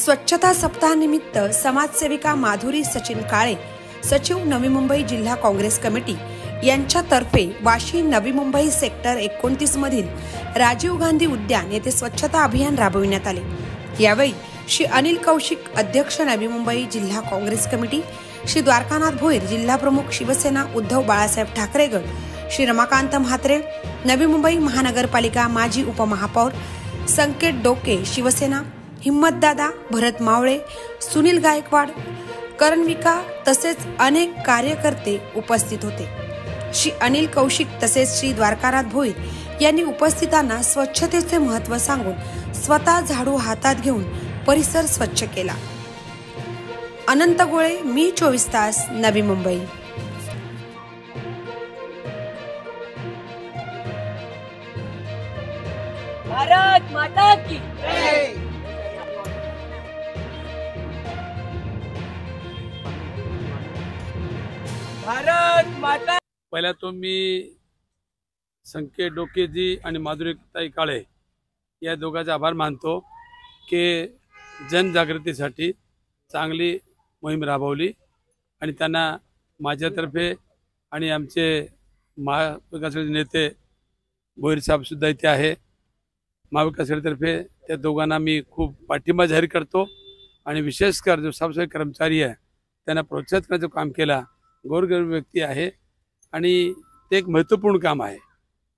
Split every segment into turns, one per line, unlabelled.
स्वच्छता सप्ताहानिमित्त समाजसेविका माधुरी सचिन काळे, सचिव नवी मुंबई जिल्हा काँग्रेस कमिटी यांच्यातर्फे वाशी नवी मुंबई सेक्टर 29 मधील राजीव गांधी उद्यान येथे स्वच्छता अभियान राबविण्यात आले। यावेळी श्री अनिल कौशिक, अध्यक्ष नवी मुंबई जिल्हा काँग्रेस कमिटी, श्री द्वारकानाथ भोईर, जिल्हा प्रमुख शिवसेना उद्धव बाळासाहेब ठाकरे गट, श्री रमाकांत म्हात्रे, नवी मुंबई महानगरपालिका माजी उपमहापौर, संकेत डोके शिवसेना, हिम्मतदादा, भरत मावळे, सुनील गायकवाड, करणविका तसेच अनेक कार्यकर्ते उपस्थित होते। श्री अनिल कौशिक तसेच श्री द्वारकानाथ भोईर यांनी उपस्थितांना स्वच्छतेचे महत्त्व सांगून स्वतः झाडू हातात घेऊन परिसर स्वच्छ केला। अनंत गोळे, मी 24 तास, नवी मुंबई।
भारत माता की जय। भारत माता।
पहिला तो मी संकेत डोकेजी आणि माधुरीताई काळे या दोघांचे आभार मानतो की जनजागृतीसाठी चांगली मोहीम राबवली आणि त्यांना माझ्यातर्फे आणि आमचे महाविकास नेते भोईर साहेब सुद्धा इथे आहे, महाविकास आघाडीतर्फे त्या दोघांना मी खूप पाठिंबा जाहीर करतो आणि विशेषकर जो साफसफाई कर्मचारी आहे त्यांना प्रोत्साहित करण्याचं काम केला। गोरगरीब व्यक्ती आहे आणि ते एक महत्त्वपूर्ण काम आहे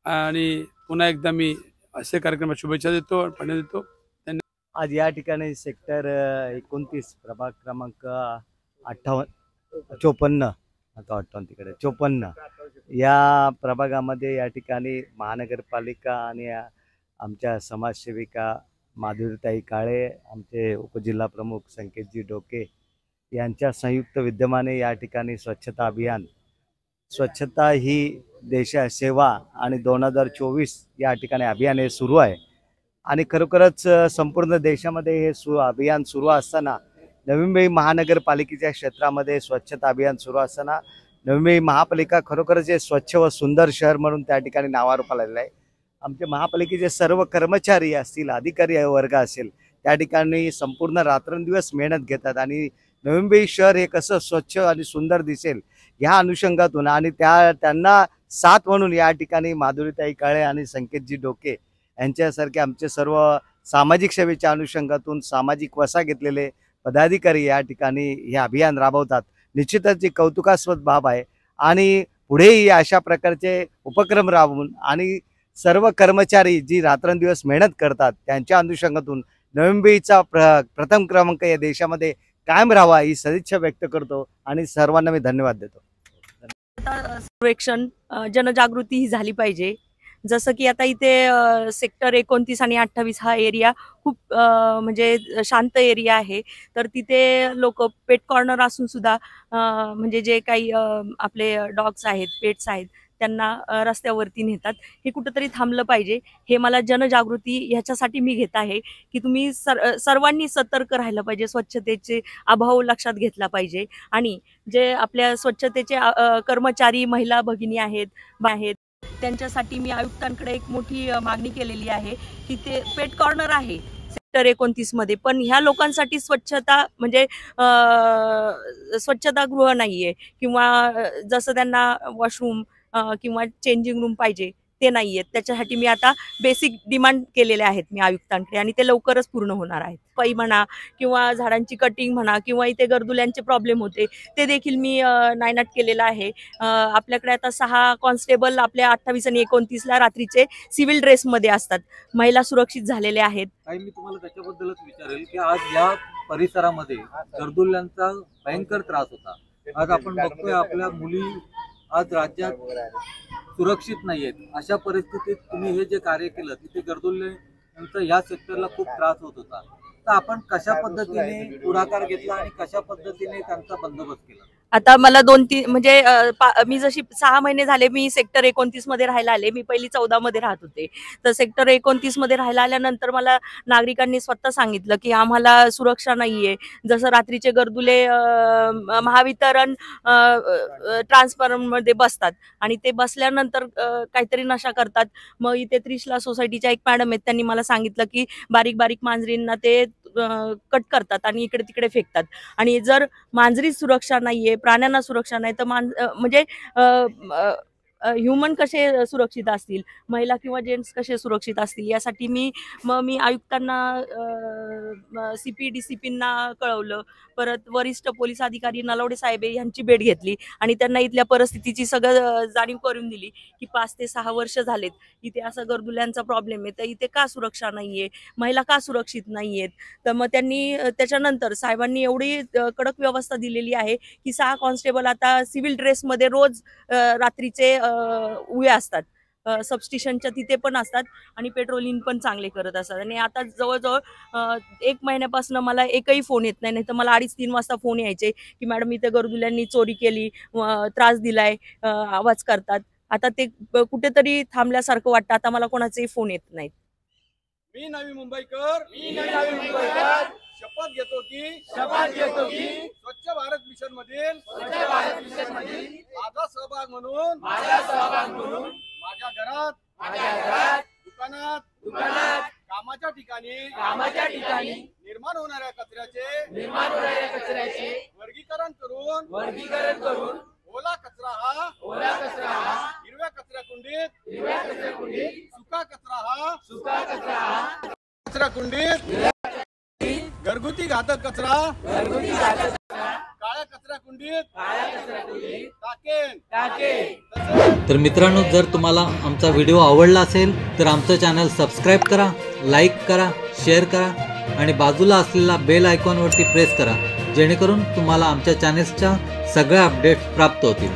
आणि पुन्हा एकदा मी असे कार्यक्रमात शुभेच्छा देतो, पाठिंबा देतो।
आज या ठिकाणी सेक्टर 29 प्रभाग क्रमांक 54 या प्रभागामध्ये या ठिकाणी महानगरपालिका आणि आमच्या समाजसेविका माधुरीताई काळे, आमचे उपजिल्हा प्रमुख संकेतजी डोके यांच्या संयुक्त विद्यमाने या ठिकाणी स्वच्छता अभियान, स्वच्छता ही देशसेवा आणि 2024 या ठिकाणी अभियान हे सुरू आहे आणि खरोखरच संपूर्ण देशामध्ये हे अभियान सुरू असताना नवी मुंबई महानगरपालिकेच्या क्षेत्रामध्ये स्वच्छता अभियान सुरू असताना नवी मुंबई महापालिका खरोखरच हे स्वच्छ व सुंदर शहर म्हणून त्या ठिकाणी नावारूपाला आलेलं आहे। आमचे महापालिकेचे सर्व कर्मचारी असतील, अधिकारी वर्ग असेल, त्या ठिकाणी संपूर्ण रात्रंदिवस मेहनत घेतात आणि नवी मुंबई शहर हे कसं स्वच्छ आणि सुंदर दिसेल ह्या अनुषंगातून आणि त्यांना साथ म्हणून या ठिकाणी माधुरीताई काळे आणि संकेतजी डोके यांच्यासारखे आमचे सर्व सामाजिक सेवेच्या अनुषंगातून सामाजिक वसा घेतलेले पदाधिकारी या ठिकाणी हे अभियान राबवतात। निश्चितच एक कौतुकास्पद बाब आहे आणि पुढेही अशा प्रकारचे उपक्रम राबवून आणि सर्व कर्मचारी जी रात्रंदिवस मेहनत करतात त्यांच्या अनुषंगातून नवी मुंबईचा प्रथम क्रमांक या देशामध्ये कायम राहावा ही सदिच्छा व्यक्त करतो आणि सर्वांना मी धन्यवाद देतो।
सर्वेक्षण जनजागृती ही झाली पाहिजे। जसं की आता इथे सेक्टर 29 आणि 28 हा एरिया खूप म्हणजे शांत एरिया आहे, तर तिथे लोक पेट कॉर्नर असून सुद्धा म्हणजे जे काही आपले डॉग्स आहेत, पेट्स आहेत, त्यांना रस्त्यावरती नेतात। हे कुठेतरी थांबलं पाहिजे। हे मला जनजागृती ह्याच्यासाठी मी घेत आहे की तुम्ही सर्वांनी सतर्क राहिलं पाहिजे, स्वच्छतेचे अभाव लक्षात घेतला पाहिजे आणि जे आपल्या स्वच्छतेचे कर्मचारी महिला भगिनी आहेत त्यांच्यासाठी मी आयुक्तांकडे एक मोठी मागणी केलेली आहे की ते पेट कॉर्नर आहे सेक्टर 29 मध्ये, पण ह्या लोकांसाठी स्वच्छता म्हणजे स्वच्छतागृह नाहीये किंवा जसं त्यांना वॉशरूम किंवा चेंजिंग रूम पाहिजे ते नाहीयेत। त्याच्यासाठी मी आता बेसिक डिमांड केलेले आहेत मी आयुक्तांकडे आणि ते लवकरच पूर्ण होणार आहेत। पै म्हणा किंवा झाडांची कटिंग म्हणा किंवा इथे गर्दुल्यांचे प्रॉब्लेम होते ते देखील मी नायनाट केलेला आहे। आपल्याकडे आता 6 कॉन्स्टेबल आपल्या 28 आणि 29ला रात्रीचे सिव्हिल ड्रेसमध्ये असतात, महिला सुरक्षित झालेल्या आहेत।
मी तुम्हाला त्याच्याबद्दलच विचारेल की आज या परिसरामध्ये गर्दुल्यांचा भयंकर त्रास होता। आज आपण बघतोय आपल्या मुली आज राज्यात सुरक्षित नाहीयेत। अशा परिस्थितीत तुम्ही हे जे कार्य केलं तिथे गर्दुल्यांचा या सेक्टरला खूप त्रास होत होता, तर आपण कशा पद्धतीने पुढाकार घेतला आणि कशा पद्धतीने त्यांचा बंदोबस्त केला?
आता मला 2-3 म्हणजे मी जशी 6 महिने झाले मी सेक्टर 29 मध्ये राहायला आले। मी पहिली 14 मध्ये राहत होते, तर सेक्टर 29 मध्ये राहायला आल्यानंतर मला नागरिकांनी स्वतः सांगितलं की आम्हाला सुरक्षा नाहीये। जसं रात्रीचे गर्दुले महावितरण ट्रान्सफॉर्मर मध्ये बसतात आणि ते बसल्यानंतर काहीतरी नशा करतात। मग इथे त्रिशला सोसायटीच्या एक मॅडम आहेत, त्यांनी मला सांगितलं की बारीक बारीक मांजरींना ते कट करतात आणि इकडे तिकडे फेकतात. आणि जर मांजरी सुरक्षा नाहीये, प्राण्यांना सुरक्षा नाही तर म्हणजे ह्युमन कसे सुरक्षित असतील, महिला किंवा जेंट्स कसे सुरक्षित असतील, यासाठी मी आयुक्तांना CP-DCPंना कळवलं. परत वरिष्ठ पोलीस अधिकारी नलवडे साहेब यांची भेट घेतली आणि त्यांना इथल्या परिस्थितीची सगळं जाणीव करून दिली की 5 ते 6 वर्ष झालेत इथे असं गर्दुल्यांचा प्रॉब्लेम आहे, तर इथे का सुरक्षा नाहीये, महिला का सुरक्षित नाहीयेत. तर मग त्यांनी त्याच्यानंतर साहेबांनी एवढी कडक व्यवस्था दिलेली आहे की 6 कॉन्स्टेबल आता सिव्हिल ड्रेसमध्ये रोज रात्रीचे उभे असतात, सबस्टेशनच्या तिथे पण असतात आणि पेट्रोलिंग पण चांगले करत असतात. आणि आता जवळजवळ 1 महिन्यापासून मला एकही फोन येत नाही, तर मला 2:30-3 वाजता फोन यायचे की मॅडम इथे गर्दुल्यांनी चोरी केली, त्रास दिलाय, आवाज करतात. आता ते कुठेतरी थांबल्यासारखं वाटतं. आता मला कोणाचेही फोन येत नाहीत.
मी नवी मुंबईकर शपथ घेतो की स्वच्छ भारत मिशन मधील माझा सहभाग म्हणून माझ्या घरात, दुकानात, कामाच्या ठिकाणी निर्माण होणाऱ्या कचऱ्याचे वर्गीकरण करून ओला कचरा हा हिरव्या कचरा कुंडीत, सुका कचरा हा कचरा कुंडीत, घरगुती घातक कचरा काळ्या कचरा कुंडीत टाकेन.
तर मित्रांनो, जर तुम्हाला आमचा व्हिडिओ आवडला असेल तर आमचं चॅनल सबस्क्राईब करा, लाईक करा, शेअर करा आणि बाजूला असलेला बेल आयकॉनवरती प्रेस करा, जेणेकरून तुम्हाला आमच्या चॅनल्सच्या सगळ्या अपडेट्स प्राप्त होतील.